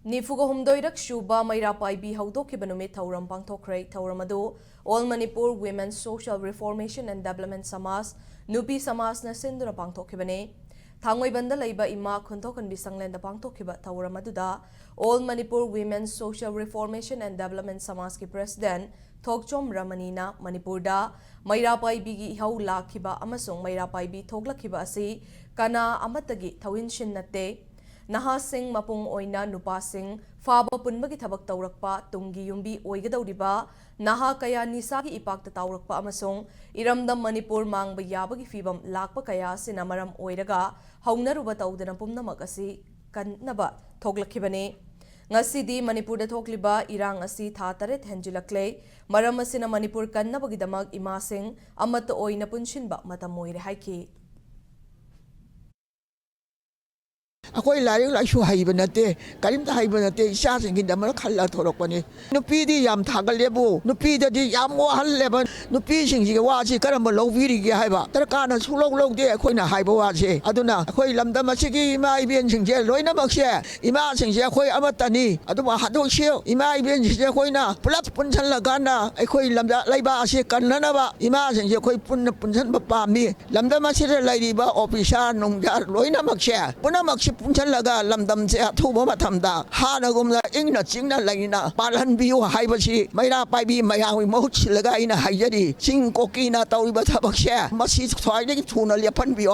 Nifuga Shuba Meira Paibi Khunthoknganbi Numeet Thauram Pangthokre Thauram adu All Manipur Women's Social Reformation and Development Samas Nupi Samas na sinduna pangthoknganbi Thangmoibanda leiba ima Khunthoknganbi Sanglen da pangthoknganbi Thauram aduda All Manipur Women's Social Reformation and Development Samas ki President Thokchom Ramanina Manipur da Meira Paibi gi ihau lakhiba amasung Meira Paibi thoklakhiba asi kana amatagi thawin natte Naha Singh Mapung Oina Nupa Singh Faba Punbagi Tabak Taurakpa Tungi Yumbi Oigadaudiba Naha Kaya Nisagi Ipak Taurakpa Amasong Iramdam Manipur Mang Bayabagi Fibam Lakpa Kaya Sinamaram Oiraga Haunaruba Taudana Pumnamakasi Kanaba Thoglakibane Ngasidi Manipur da Thokliba Irang Asi Thataret Henjilakle Maramasina Manipur Kannabagidamag Ima Singh Amata Oina Punshinba Matamoire Haiki Ako'y laring laisyo haibanate, kalimta haibanate, isa singin daman khala thorok pani. Nupi di yam thagal lebu, nupi di yam wahal leban, nupi singsi wasi karamba lawiri ki haiba. Terkana sulong di ako'y na haiba wasi. Aduna ako'y lamdam masigi ima ibien singsi loy na magsya, ima singsi ako'y amatani. Aduma hadok siyo, ima ibien singsi ako'y na pulat punsan lagana, ako'y lamda layba asi kanana ba, ima singsi ako'y punsan bapami. Lamdam masira laydi ba ofisa nung jar loy na magsya, puna magsya puncan laga lamdam se athuba mathamda hana gumla ingna chingna laina palan biu haibasi Meira Paibi mayawi mohut laga ina haijari sing kokina tawiba thabakse masi thwaidagi thuna lepan biu